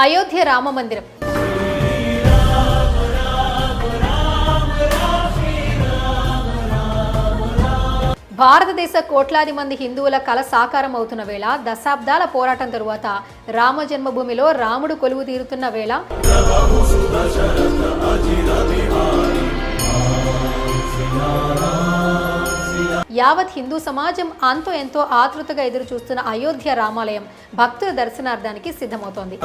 అయోధ్య రామ మందిరం. భారతదేశ కోట్లాది మంది హిందువుల కల సాకారం అవుతున్న వేళ, దశాబ్దాల పోరాటం తరువాత రామ జన్మభూమిలో రాముడు కొలువు తీరుతున్న వేళ యావత్ హిందూ సమాజం అంతో ఎంతో ఆతృతగా ఎదురు చూస్తున్న అయోధ్య రామాలయం భక్తుల దర్శనార్థానికి సిద్ధమవుతోంది.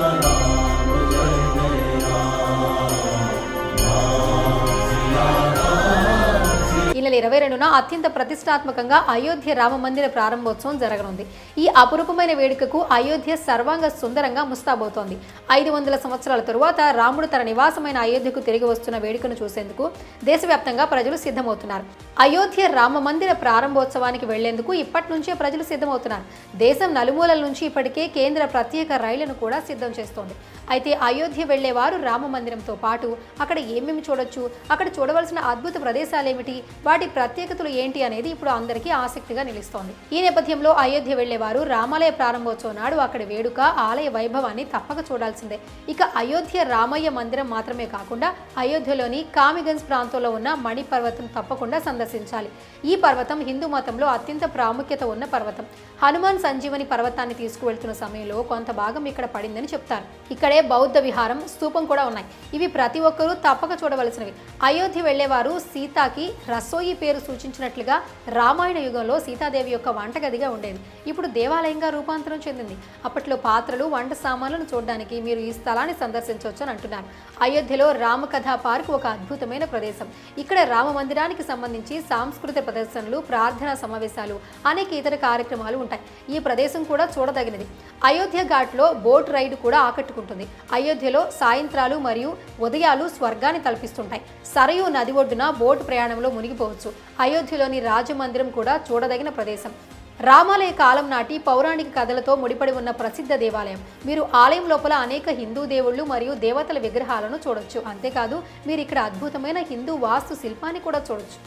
ఈ నెల 22న అత్యంత ప్రతిష్టాత్మకంగా అయోధ్య రామ మందిర ప్రారంభోత్సవం జరగనుంది. ఈ అపురూపమైన వేడుకకు అయోధ్య సర్వాంగ సుందరంగా ముస్తాబవుతోంది. 500 సంవత్సరాల తరువాత రాముడు తన నివాసమైన అయోధ్యకు తిరిగి వస్తున్న వేడుకను చూసేందుకు దేశవ్యాప్తంగా ప్రజలు సిద్ధమవుతున్నారు. అయోధ్య రామ మందిర ప్రారంభోత్సవానికి వెళ్లేందుకు ఇప్పటి నుంచే ప్రజలు సిద్ధమవుతున్నారు. దేశం నలుమూలల నుంచి ఇప్పటికే కేంద్ర ప్రత్యేక రైళ్లను కూడా సిద్ధం చేస్తోంది. అయితే అయోధ్య వెళ్లేవారు రామ మందిరంతో పాటు అక్కడ ఏమేమి చూడొచ్చు, అక్కడ చూడవలసిన అద్భుత ప్రదేశాలేమిటి, వాటి ప్రత్యేకతలు ఏంటి అనేది ఇప్పుడు అందరికీ ఆసక్తిగా నిలుస్తోంది. ఈ నేపథ్యంలో అయోధ్య వెళ్లేవారు రామాలయ ప్రారంభోత్సవం నాడు అక్కడి వేడుక, ఆలయ వైభవాన్ని తప్పక చూడాల్సిందే. ఇక అయోధ్య రామయ్య మందిరం మాత్రమే కాకుండా అయోధ్యలోని కామిగంజ్ ప్రాంతంలో ఉన్న మణి పర్వతం తప్పకుండా సందర్శించాలి. ఈ పర్వతం హిందూ మతంలో అత్యంత ప్రాముఖ్యత ఉన్న పర్వతం. హనుమాన్ సంజీవని పర్వతాన్ని తీసుకువెళ్తున్న సమయంలో కొంత భాగం ఇక్కడ పడిందని చెప్తారు. ఇక్కడే బౌద్ధ విహారం, స్తూపం కూడా ఉన్నాయి. ఇవి ప్రతి ఒక్కరూ తప్పక చూడవలసినవి. అయోధ్య వెళ్లేవారు సీతాకి రసోయి పేరు సూచించినట్లుగా రామాయణ యుగంలో సీతాదేవి యొక్క వంటగదిగా ఉండేది. ఇప్పుడు దేవాలయంగా రూపాంతరం చెందింది. అప్పట్లో పాత్రలు, వంట సామాన్లను చూడడానికి మీరు ఈ స్థలాన్ని సందర్శించవచ్చు అని అంటున్నారు. అయోధ్యలో రామకథా పార్క్ ఒక అద్భుతమైన ప్రదేశం. ఇక్కడ రామ మందిరానికి సంబంధించి సాంస్కృతిక ప్రదర్శనలు, ప్రార్థనా సమావేశాలు, అనేక ఇతర కార్యక్రమాలు ఉంటాయి. ఈ ప్రదేశం కూడా చూడదగినది. అయోధ్య ఘాట్లో బోట్ రైడ్ కూడా ఆకట్టుకుంటుంది. అయోధ్యలో సాయంత్రాలు మరియు ఉదయాలు స్వర్గాన్ని తలపిస్తుంటాయి. సరయూ నది ఒడ్డున బోటు ప్రయాణంలో మునిగిపోవచ్చు. అయోధ్యలోని రాజమందిరం కూడా చూడదగిన ప్రదేశం. రామాలయ కాలం నాటి పౌరాణిక కథలతో ముడిపడి ఉన్న ప్రసిద్ధ దేవాలయం. మీరు ఆలయం లోపల అనేక హిందూ దేవుళ్ళు మరియు దేవతల విగ్రహాలను చూడొచ్చు. అంతేకాదు మీరు ఇక్కడ అద్భుతమైన హిందూ వాస్తు శిల్పాన్ని కూడా చూడొచ్చు.